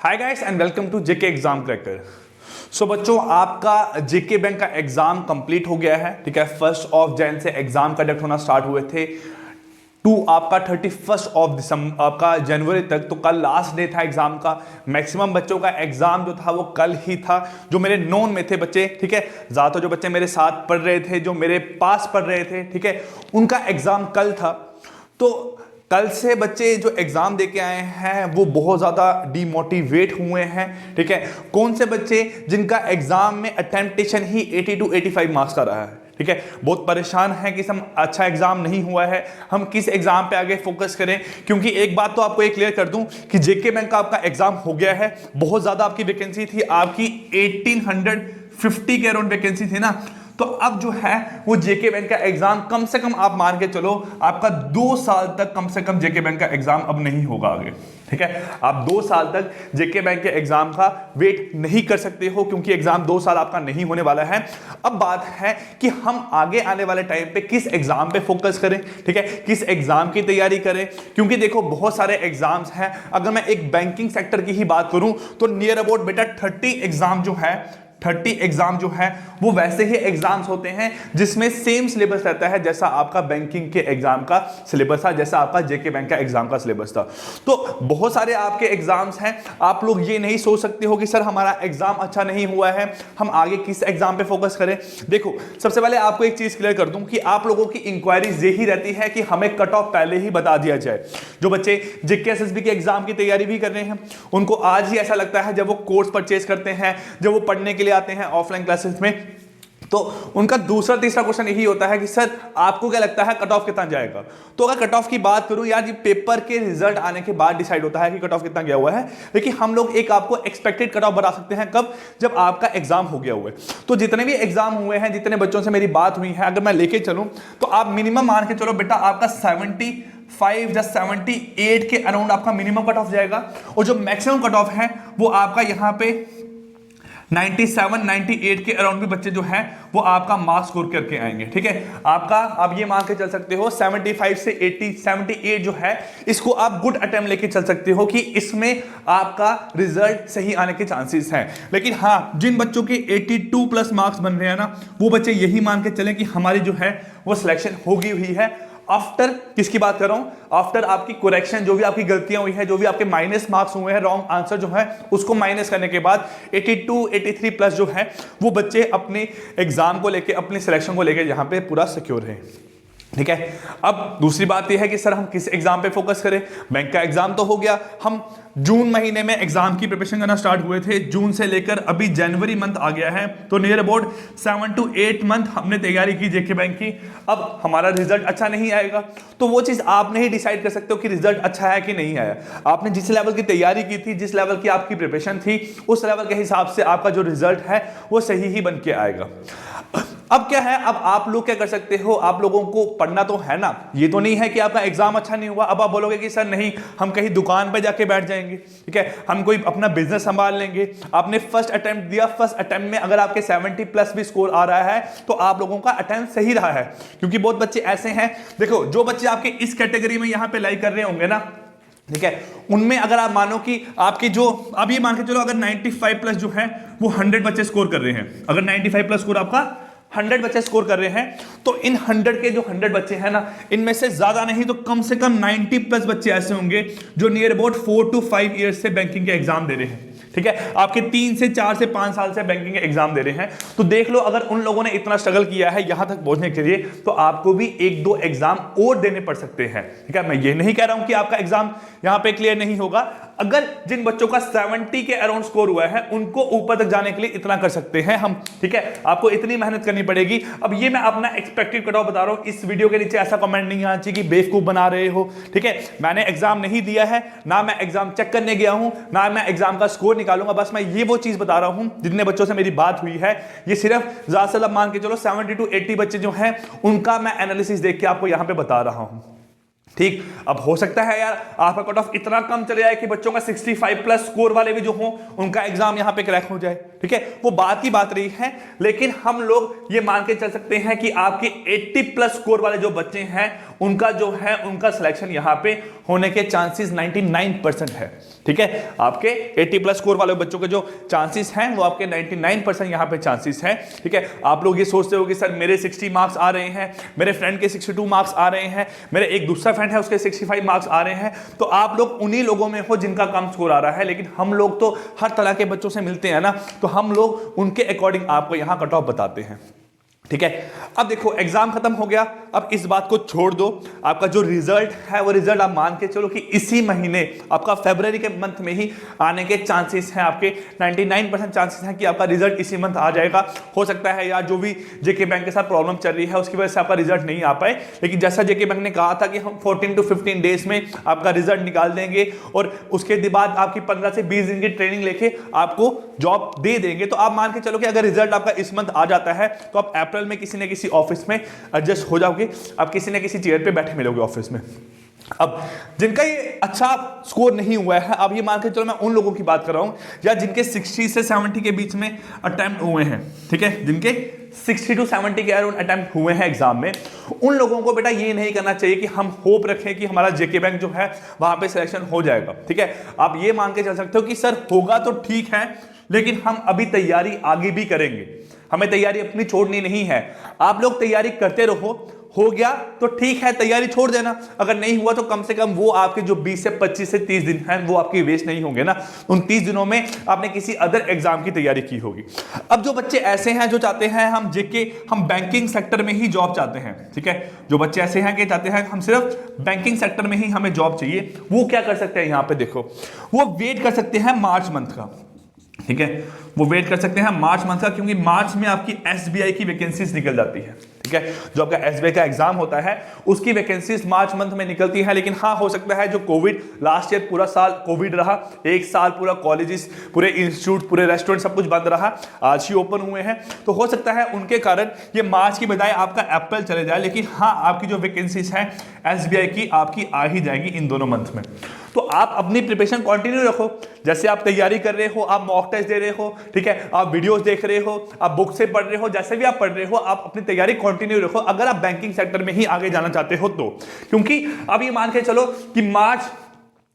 Hi guys and welcome to JK exam cracker. So बच्चों, आपका JK bank का exam complete हो गया है। ठीक है, 1 जनवरी से एग्जाम कंडक्ट होना स्टार्ट हुए थे टू आपका 31 आपका जनवरी तक। तो कल लास्ट डे था एग्जाम का। मैक्सिमम बच्चों का एग्जाम जो था वो कल ही था, जो मेरे नोन में थे बच्चे। ठीक है, ज्यादातर जो बच्चे मेरे साथ पढ़ रहे थे, जो मेरे पास पढ़ रहे थे, ठीक है, उनका एग्जाम कल था। तो कल से बच्चे जो एग्जाम देके आए हैं वो बहुत ज़्यादा डिमोटिवेट हुए हैं। ठीक है, कौन से बच्चे जिनका एग्जाम में अटेम्प्टेशन ही 80 to 85 मार्क्स का रहा है। ठीक है, बहुत परेशान हैं कि हम अच्छा एग्जाम नहीं हुआ है, हम किस एग्जाम पे आगे फोकस करें। क्योंकि एक बात तो आपको एक क्लियर कर दूं कि जेके बैंक का आपका एग्जाम हो गया है। बहुत ज़्यादा आपकी वैकेंसी थी, आपकी 1850 के अराउंड वैकेंसी थी ना। तो अब जो है वो जेके बैंक का एग्जाम कम से कम आप मान के चलो आपका 2 साल तक कम से कम जेके बैंक का एग्जाम अब नहीं होगा आगे। ठीक है, आप 2 साल तक जेके बैंक के एग्जाम का वेट नहीं कर सकते हो, क्योंकि एग्जाम 2 साल आपका नहीं होने वाला है। अब बात है कि हम आगे आने वाले टाइम पे किस एग्जाम पे फोकस करें। ठीक है, किस एग्जाम की तैयारी करें, क्योंकि देखो बहुत सारे एग्जाम्स हैं। अगर मैं एक बैंकिंग सेक्टर की ही बात करूं तो नियर अबाउट बेटा 30 एग्जाम जो है, 30 एग्जाम जो है वो वैसे ही एग्जाम्स होते हैं जिसमें सेम सिलेबस रहता है जैसा आपका बैंकिंग के एग्जाम का सिलेबस था, जैसा आपका जेके बैंक का एग्जाम का सिलेबस था। तो बहुत सारे आपके एग्जाम्स हैं। आप लोग ये नहीं सोच सकते हो कि सर हमारा एग्जाम अच्छा नहीं हुआ है, हम आगे किस एग्जाम पे फोकस करें। देखो, सबसे पहले आपको एक चीज क्लियर कर दूं कि आप लोगों की इंक्वायरीज यही रहती है कि हमें कट ऑफ पहले ही बता दिया जाए। जो बच्चे जेके एसएसबी के एग्जाम की तैयारी भी कर रहे हैं उनको आज ही ऐसा लगता है, जब वो कोर्स परचेज करते हैं, जब वो पढ़ने के लिए आते हैं ऑफलाइन क्लासेस में, तो उनका दूसरा तीसरा क्वेश्चन यही होता है कि सर आपको क्या लगता है कट ऑफ कितना जाएगा। तो अगर कट ऑफ की बात करूं यार, ये पेपर के रिजल्ट आने के बाद डिसाइड होता है कि कट ऑफ कितना गया हुआ है। लेकिन हम लोग एक आपको एक्सपेक्टेड कट ऑफ बता सकते हैं कब, जब आपका एग्जाम हो गया हुआ है। तो जितने भी एग्जाम हुए हैं, जितने बच्चों से मेरी बात हुई है, अगर मैं लेके चलूं तो आप मिनिमम मान के चलो बेटा आपका 75 या 78 के अराउंड आपका मिनिमम कट ऑफ जाएगा। और जो मैक्सिमम कट ऑफ है वो आपका यहाँ पे 97 98 के अराउंड भी बच्चे जो हैं वो आपका मार्क्स स्कोर करके आएंगे। ठीक है, आपका आप ये मान के चल सकते हो 75 से 80 78 जो है इसको आप गुड अटेम्प्ट लेके चल सकते हो कि इसमें आपका रिजल्ट सही आने के चांसेस हैं। लेकिन हाँ, जिन बच्चों के 82 प्लस मार्क्स बन रहे हैं ना, वो बच्चे यही मान के चलें कि हमारी जो है वो सिलेक्शन होगी हुई है। आफ्टर किसकी बात कर रहा हूं, आफ्टर आपकी करेक्शन, जो भी आपकी गलतियां हुई है, जो भी आपके माइनस मार्क्स हुए हैं, रॉन्ग आंसर जो है उसको माइनस करने के बाद 82 83 प्लस जो है वो बच्चे अपने एग्जाम को लेके, अपने सिलेक्शन को लेके यहां पे पूरा सिक्योर हैं। ठीक है, अब दूसरी बात यह है कि सर हम किस एग्जाम पे फोकस करें। बैंक का एग्जाम तो हो गया, हम जून महीने में एग्जाम की प्रिपरेशन करना स्टार्ट हुए थे। जून से लेकर अभी जनवरी मंथ आ गया है, तो नियर अबाउट 7 to 8 मंथ हमने तैयारी की जेके बैंक की। अब हमारा रिजल्ट अच्छा नहीं आएगा तो वो चीज आप नहीं डिसाइड कर सकते हो कि रिजल्ट अच्छा है कि नहीं आया। आपने जिस लेवल की तैयारी की थी, जिस लेवल की आपकी प्रिपरेशन थी, उस लेवल के हिसाब से आपका जो रिजल्ट है वो सही ही बन के आएगा। अब क्या है, अब आप लोग क्या कर सकते हो, आप लोगों को पढ़ना तो है ना। ये तो नहीं है कि आपका एग्जाम अच्छा नहीं हुआ अब आप बोलोगे कि सर नहीं, हम कहीं दुकान पे जाके बैठ जाएंगे। ठीक है, हम कोई अपना बिजनेस संभाल लेंगे। आपने फर्स्ट अटेम्प्ट दिया, फर्स्ट अटेम्प्ट में अगर आपके 70 प्लस भी स्कोर आ रहा है तो आप लोगों का अटेम्प्ट सही रहा है। क्योंकि बहुत बच्चे ऐसे हैं, देखो जो बच्चे आपके इस कैटेगरी में यहां पे लाइक कर रहे होंगे ना, ठीक है, उनमें अगर आप मानो कि आपकी जो, अब ये मान के चलो अगर 95 प्लस जो है वो 100 बच्चे स्कोर कर रहे हैं, अगर 95 प्लस स्कोर आपका 100 बच्चे स्कोर कर रहे हैं, तो इन 100 के जो 100 बच्चे हैं ना, इनमें से ज्यादा नहीं तो कम से कम 90 प्लस बच्चे ऐसे होंगे जो नियर अबाउट 4 to 5 ईयर्स से बैंकिंग के एग्जाम दे रहे हैं। ठीक है, आपके 3 से 4 से 5 साल से बैंकिंग के एग्जाम दे रहे हैं। तो देख लो, अगर उन लोगों ने इतना स्ट्रगल किया है यहां तक पहुंचने के लिए, तो आपको भी 1-2 एग्जाम और देने पड़ सकते हैं। ठीक है, मैं ये नहीं कह रहा हूं कि आपका एग्जाम यहां पे क्लियर नहीं होगा। अगर जिन बच्चों का 70 के अराउंड स्कोर हुआ है उनको ऊपर तक जाने के लिए इतना कर सकते हैं हम। ठीक है, आपको इतनी मेहनत करनी पड़ेगी। अब ये मैं अपना एक्सपेक्टेड कट ऑफ बता रहा हूं, इस वीडियो के नीचे ऐसा कमेंट नहीं आना चाहिए कि बेवकूफ बना रहे हो। ठीक है, मैंने एग्जाम नहीं दिया है, ना मैं एग्जाम चेक करने गया हूं, ना मैं एग्जाम का स्कोर निकालूंगा। बस मैं ये वो चीज बता रहा हूं जितने बच्चों से मेरी बात हुई है। ये सिर्फ ज्यादा से मान के चलो 70 to 80 बच्चे जो हैं उनका मैं एनालिसिस देख के आपको यहां पे बता रहा हूं। ठीक। अब हो सकता है यार आपका कट ऑफ इतना कम चले जाए कि बच्चों का 65 प्लस स्कोर वाले भी जो हो उनका एग्जाम यहां पे क्रैक हो जाए, ठीक है, वो बात की बात रही है। लेकिन हम लोग ये मान के चल सकते हैं कि आपके 80 प्लस स्कोर वाले जो बच्चे हैं उनका जो है उनका सिलेक्शन यहां पे होने के चांसेस 99% है, ठीक है। आपके 80 प्लस स्कोर वाले बच्चों के जो चांसेस हैं वो आपके 99% यहां पे चांसेस हैं, ठीक है। आप लोग ये सोचते हो कि सर मेरे 60 मार्क्स आ रहे हैं, मेरे फ्रेंड के 62 मार्क्स आ रहे हैं, मेरे एक दूसरा फ्रेंड है उसके 65 मार्क्स आ रहे हैं, तो आप लोग उन्हीं लोगों में हो जिनका कम स्कोर आ रहा है। लेकिन हम लोग तो हर तरह के बच्चों से मिलते हैं ना, तो हम लोग उनके अकॉर्डिंग आपको यहां कट ऑफ बताते हैं, ठीक है। अब देखो एग्जाम खत्म हो गया, अब इस बात को छोड़ दो, आपका जो रिजल्ट है वो रिजल्ट आप मान के चलो कि इसी महीने आपका फरवरी के मंथ में ही आने के चांसेस हैं, आपके 99% चांसेस हैं कि आपका रिजल्ट इसी मंथ आ जाएगा। हो सकता है यार जो भी जेके बैंक के साथ प्रॉब्लम चल रही है उसकी वजह से आपका रिजल्ट नहीं आ पाए, लेकिन जैसा जेके बैंक ने कहा था कि हम 14 to 15 डेज में आपका रिजल्ट निकाल देंगे और उसके बाद आपकी 15 से 20 दिन की ट्रेनिंग लेके आपको जॉब दे देंगे। तो आप मान के चलो कि अगर रिजल्ट आपका इस मंथ आ जाता है तो आप अप्रैल में किसी न किसी ऑफिस में एडजस्ट हो जाओगे, आप किसी न किसी चेयर पे बैठे मिलोगे ऑफिस में। अब जिनका ये अच्छा स्कोर नहीं हुआ है, अब ये मान के चलो मैं उन लोगों की बात कर रहा हूं या जिनके 60 से 70 के बीच में अटेम्प्ट हुए हैं, ठीक है, जिनके 60 to 70 के अराउंड अटेम्प्ट हुए हैं एग्जाम में, उन लोगों को बेटा ये नहीं करना चाहिए कि हम होप रखें कि हमारा जेके बैंक जो है वहां पे सिलेक्शन हो जाएगा, ठीक है। आप ये मान के चल सकते हो कि सर होगा तो ठीक है, लेकिन हम अभी तैयारी आगे भी करेंगे, हमें तैयारी अपनी छोड़नी नहीं है। आप लोग तैयारी करते रहो, हो गया तो ठीक है, तैयारी छोड़ देना, अगर नहीं हुआ तो कम से कम वो आपके जो 20 से 25 से 30 दिन हैं वो आपकी वेस्ट नहीं होंगे ना, उन 30 दिनों में आपने किसी अदर एग्जाम की तैयारी की होगी। अब जो बच्चे ऐसे हैं जो चाहते हैं हम बैंकिंग सेक्टर में ही जॉब चाहते हैं, ठीक है, जो बच्चे ऐसे हैं कि चाहते हैं हम सिर्फ बैंकिंग सेक्टर में ही हमें जॉब चाहिए, वो क्या कर सकते हैं, यहां पे देखो, वो वेट कर सकते हैं मार्च मंथ का, ठीक है, वो वेट कर सकते हैं मार्च मंथ का, क्योंकि मार्च में आपकी एसबीआई की वैकेंसीज निकल जाती है, ठीक है, जो आपका एसबीआई का एग्जाम होता है उसकी वैकेंसीज मार्च मंथ में निकलती है। लेकिन हाँ हो सकता है जो कोविड लास्ट ईयर पूरा साल कोविड रहा, एक साल पूरा कॉलेजेस पूरे इंस्टीट्यूट पूरे रेस्टोरेंट सब कुछ बंद रहा, आज ही ओपन हुए हैं, तो हो सकता है उनके कारण ये मार्च की बजाय आपका अप्रैल चले जाए। लेकिन हाँ आपकी जो वैकेंसीज है एसबीआई की आपकी आ ही जाएगी इन दोनों मंथ में। तो आप अपनी प्रिपरेशन कंटिन्यू रखो, जैसे आप तैयारी कर रहे हो, आप मॉक टेस्ट दे रहे हो, ठीक है, आप वीडियोस देख रहे हो, आप बुक से पढ़ रहे हो, जैसे भी आप पढ़ रहे हो आप अपनी तैयारी कंटिन्यू रखो, अगर आप बैंकिंग सेक्टर में ही आगे जाना चाहते हो तो। क्योंकि अब ये मान के चलो कि मार्च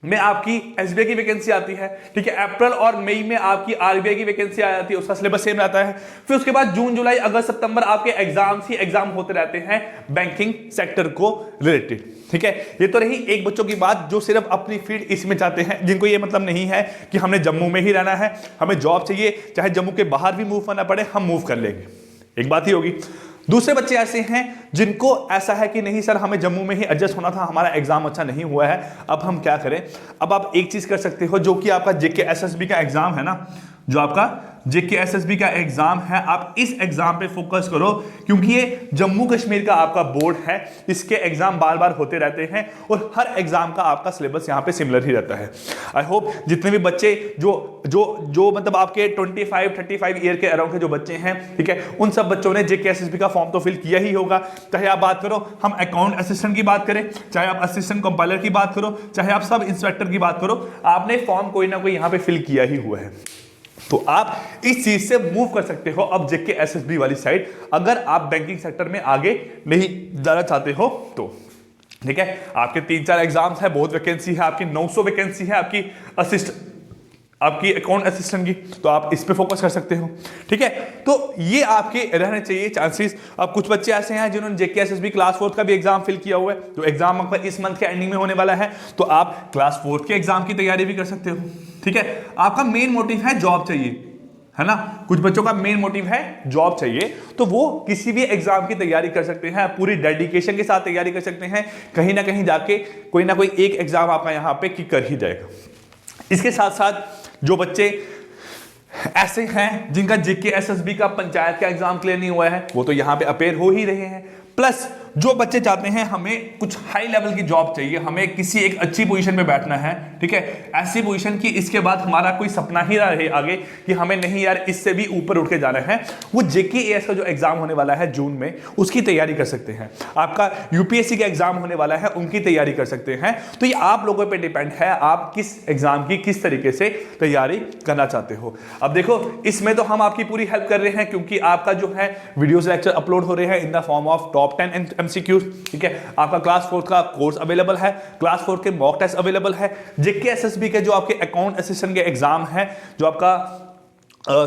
में आपकी एसबीआई की वैकेंसी आती है, ठीक है, अप्रैल और मई में आपकी आरबीआई की वैकेंसी आ जाती है, उसका सिलेबस सेम रहता है, फिर उसके बाद जून जुलाई अगस्त सितंबर आपके एग्जाम्स ही एग्जाम होते रहते हैं बैंकिंग सेक्टर को रिलेटेड, ठीक है। ये तो रही एक बच्चों की बात जो सिर्फ अपनी फील्ड इसमें चाहते हैं, जिनको ये मतलब नहीं है कि हमने जम्मू में ही रहना है, हमें जॉब चाहिए, चाहे जम्मू के बाहर भी मूव करना पड़े हम मूव कर लेंगे, एक बात ही होगी। दूसरे बच्चे ऐसे हैं जिनको ऐसा है कि नहीं सर हमें जम्मू में ही एडजस्ट होना था, हमारा एग्जाम अच्छा नहीं हुआ है, अब हम क्या करें। अब आप एक चीज कर सकते हो, जो कि आपका जेके एसएसबी का एग्जाम है ना, जो आपका जेके एसएसबी का एग्जाम है, आप इस एग्जाम पे फोकस करो, क्योंकि ये जम्मू कश्मीर का आपका बोर्ड है, इसके एग्जाम बार बार होते रहते हैं और हर एग्जाम का आपका सिलेबस यहाँ पे सिमिलर ही रहता है। आई होप जितने भी बच्चे जो मतलब आपके 25-35 ईयर के अराउंड के जो बच्चे हैं, ठीक है, उन सब बच्चों ने जेके एसएसबी का फॉर्म तो फिल किया ही होगा। चाहे आप बात करो हम अकाउंट असिस्टेंट की बात करें, चाहे आप असिस्टेंट कंपाइलर की बात करो, चाहे आप सब इंस्पेक्टर की बात करो, आपने फॉर्म कोई ना कोई यहाँ पे फिल किया ही हुआ है। तो आप इस चीज से मूव कर सकते हो अब जेके एसएसबी वाली साइड, अगर आप बैंकिंग सेक्टर में आगे नहीं जाना चाहते हो तो, ठीक है। आपके 3-4 एग्जाम्स है, बहुत वैकेंसी है, आपकी 900 वैकेंसी है आपकी अकाउंट असिस्टेंट की, तो आप इस पे फोकस कर सकते हो, ठीक है। तो ये आपके रहने चाहिए चांसेस। अब कुछ बच्चे ऐसे हैं जिन्होंने जेके एसएसबी क्लास 4 का भी एग्जाम फिल किया हुआ है, जो एग्जाम आपका इस मंथ के एंडिंग में होने वाला है, तो आप क्लास 4 के एग्जाम की तैयारी भी कर सकते हो, ठीक है। आपका मेन मोटिव है जॉब चाहिए, है ना, कुछ बच्चों का मेन मोटिव है जॉब चाहिए, तो वो किसी भी एग्जाम की तैयारी कर सकते हैं, पूरी डेडिकेशन के साथ तैयारी कर सकते हैं, कहीं ना कहीं जाके कोई ना कोई एक एग्जाम आपका यहाँ पे किक कर ही जाएगा। इसके साथ साथ जो बच्चे ऐसे हैं जिनका जेके एसएसबी का पंचायत का एग्जाम क्लियर नहीं हुआ है, वो तो यहाँ पे अपेयर हो ही रहे हैं। प्लस जो बच्चे चाहते हैं हमें कुछ हाई लेवल की जॉब चाहिए, हमें किसी एक अच्छी पोजीशन पे बैठना है, ठीक है, ऐसी पोजीशन की इसके बाद हमारा कोई सपना ही ना रहे आगे कि हमें नहीं यार इससे भी ऊपर उठ के जाना है, वो जेकेएएस का जो एग्जाम होने वाला है जून में उसकी तैयारी कर सकते हैं। आपका यूपीएससी का एग्जाम होने वाला है उनकी तैयारी कर सकते हैं। तो ये आप लोगों पर डिपेंड है आप किस एग्जाम की किस तरीके से तैयारी करना चाहते हो। अब देखो इसमें तो हम आपकी पूरी हेल्प कर रहे हैं क्योंकि आपका जो है वीडियोस लेक्चर अपलोड हो रहे हैं in the form of top 10 MCQs, ठीक है। आपका क्लास 4 का कोर्स अवेलेबल है, क्लास 4 के मॉक टेस्ट अवेलेबल है, जेके एसएसबी के जो आपके अकाउंट असिस्टेंट के एग्जाम है, जो आपका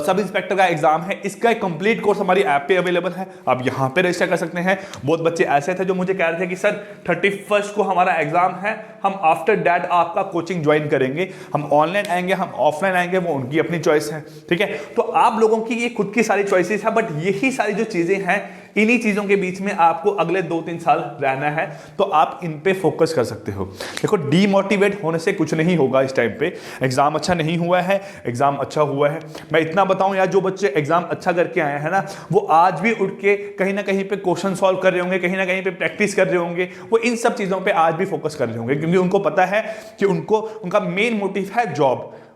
सब इंस्पेक्टर का एग्जाम है, इसका एक कंप्लीट कोर्स हमारी ऐप पे अवेलेबल है, आप यहां पे रजिस्टर कर सकते हैं। बहुत बच्चे ऐसे थे जो मुझे कह रहे थे कि सर 31 को हमारा एग्जाम है, हम आफ्टर दैट आपका कोचिंग ज्वाइन करेंगे, हम ऑनलाइन आएंगे हम ऑफलाइन आएंगे, वो उनकी अपनी चॉइस है, ठीक है। तो आप लोगों की ये खुद की सारी चॉइसेस है, बट यही सारी जो चीजें हैं इन्हीं चीजों के बीच में आपको अगले 2-3 साल रहना है, तो आप इन पे फोकस कर सकते हो। देखो डीमोटिवेट होने से कुछ नहीं होगा। इस टाइम पे एग्जाम अच्छा नहीं हुआ है, एग्जाम अच्छा हुआ है। मैं इतना बताऊं यार, जो बच्चे एग्जाम अच्छा करके आए हैं ना, वो आज भी उठ के कहीं ना कहीं पे क्वेश्चन सॉल्व कर रहे होंगे, कहीं ना कहीं पे प्रैक्टिस कर रहे होंगे, वो इन सब चीजों पे आज भी फोकस कर रहे होंगे क्योंकि उनको पता है कि उनका मेन मोटिव है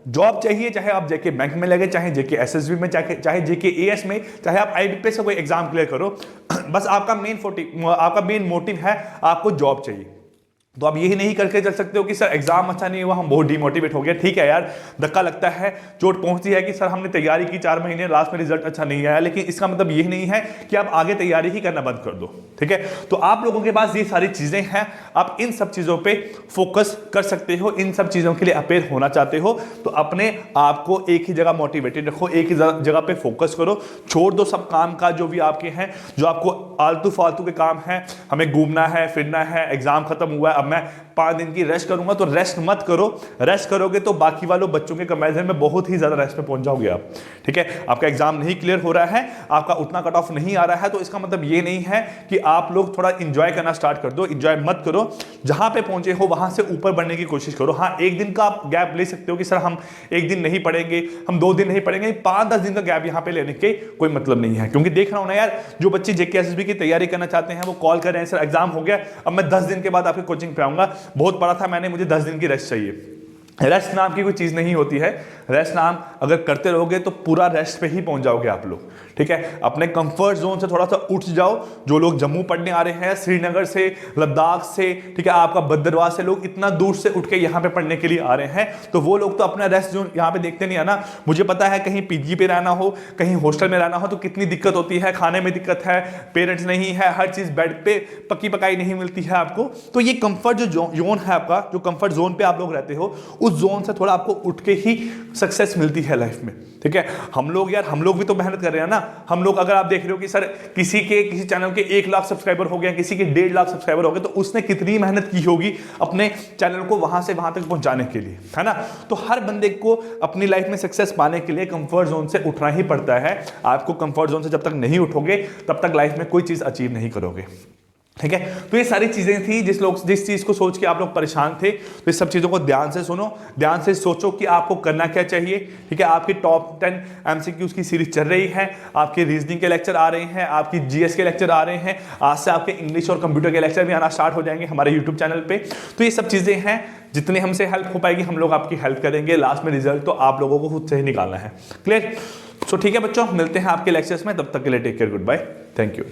जॉब चाहिए, चाहे आप जेके बैंक में लगे, चाहे जेके एसएसबी में, चाहे जेके एएस में, चाहे आप आईबीपीएस से कोई एग्जाम क्लियर करो, बस आपका मेन मोटिव है आपको जॉब चाहिए। तो आप यही नहीं करके चल सकते हो कि सर एग्जाम अच्छा नहीं हुआ हम बहुत डिमोटिवेट हो गए। ठीक है यार, धक्का लगता है, चोट पहुंचती है कि सर हमने तैयारी की 4 महीने, लास्ट में रिजल्ट अच्छा नहीं आया, लेकिन इसका मतलब यही नहीं है कि आप आगे तैयारी ही करना बंद कर दो, ठीक है। तो आप लोगों के पास ये सारी चीजें हैं, आप इन सब चीजों पे फोकस कर सकते हो, इन सब चीजों के लिए अपेयर होना चाहते हो तो अपने आप को एक ही जगह मोटिवेटेड रखो, एक ही जगह पे फोकस करो, छोड़ दो सब काम का जो भी आपके हैं, जो आपको आलतू फालतू के काम है, हमें घूमना है फिरना है, एग्जाम खत्म हुआ है अब मैं 5 दिन की रेस्ट करूंगा, तो रेस्ट मत करो। रेस्ट करोगे तो बाकी वालों बच्चों के कंपैरिजन में बहुत ही ज्यादा रेस्ट पे पहुंच जाओगे आप, ठीक है। आपका एग्जाम नहीं क्लियर हो रहा है, आपका उतना कट ऑफ नहीं आ रहा है, तो इसका मतलब ये नहीं है कि आप लोग थोड़ा इंजॉय करना स्टार्ट कर दो। इंजॉय मत करो, जहां पे पहुंचे हो वहां से ऊपर बढ़ने की कोशिश करो। हाँ, एक दिन का आप गैप ले सकते हो कि सर हम एक दिन नहीं पढ़ेंगे, हम 2 दिन नहीं पढ़ेंगे, 5-10 दिन का गैप यहां पे लेने के कोई मतलब नहीं है, क्योंकि देख रहा हूं ना यार, जो बच्चे जेके एसएसबी की तैयारी करना चाहते हैं वो कॉल कर रहे हैं, सर एग्जाम हो गया, अब मैं 10 दिन के बाद आपकी कोचिंग पे आऊंगा, बहुत पढ़ा था मैंने, मुझे 10 दिन की रेस्ट चाहिए। रेस्ट नाम की कोई चीज नहीं होती है। रेस्ट नाम अगर करते रहोगे तो पूरा रेस्ट पे ही पहुंच जाओगे आप लोग, ठीक है। अपने कंफर्ट जोन से थोड़ा सा उठ जाओ। जो लोग जम्मू पढ़ने आ रहे हैं, श्रीनगर से, लद्दाख से, ठीक है, आपका भद्रवाह से, लोग इतना दूर से उठ के यहाँ पे पढ़ने के लिए आ रहे हैं, तो वो लोग तो अपना रेस्ट जोन यहाँ पे देखते नहीं है ना। मुझे पता है कहीं पीजी पे रहना हो, कहीं हॉस्टल में रहना हो तो कितनी दिक्कत होती है, खाने में दिक्कत है, पेरेंट्स नहीं है, हर चीज बेड पे पक्की पकाई नहीं मिलती है आपको। तो ये कंफर्ट जो जोन है आपका, जो कंफर्ट जोन पे आप लोग रहते हो, उस जोन से थोड़ा आपको उठ के ही सक्सेस मिलती है लाइफ में, ठीक है। हम लोग भी तो मेहनत कर रहे हैं ना। हम लोग, अगर आप देख रहे हो कि सर किसी चैनल के 1 लाख सब्सक्राइबर हो गए, किसी के 1.5 लाख सब्सक्राइबर हो गए, तो उसने कितनी मेहनत की होगी अपने चैनल को वहां से वहां तक पहुंचाने के लिए, है ना। तो हर बंदे को अपनी लाइफ में सक्सेस पाने के लिए कंफर्ट जोन से उठना ही पड़ता है। आपको कंफर्ट जोन से जब तक नहीं उठोगे तब तक लाइफ में कोई चीज अचीव नहीं करोगे, ठीक है। तो ये सारी चीजें थी जिस चीज को सोच के आप लोग परेशान थे, तो इस सब चीजों को ध्यान से सुनो, ध्यान से सोचो कि आपको करना क्या चाहिए, ठीक है। आपकी टॉप 10 MCQs की सीरीज चल रही है, आपके रीजनिंग के लेक्चर आ रहे हैं, आपकी जीएस के लेक्चर आ रहे हैं, आज से आपके इंग्लिश और कंप्यूटर के लेक्चर भी आना स्टार्ट हो जाएंगे हमारे यूट्यूब चैनल पे। तो ये सब चीजें हैं, जितने हमसे हेल्प हो पाएगी हम लोग आपकी हेल्प करेंगे। लास्ट में रिजल्ट तो आप लोगों को खुद से ही निकालना है, क्लियर। सो ठीक है बच्चों, मिलते हैं आपके लेक्चर्स में, तब तक के लिए take care, goodbye, thank you.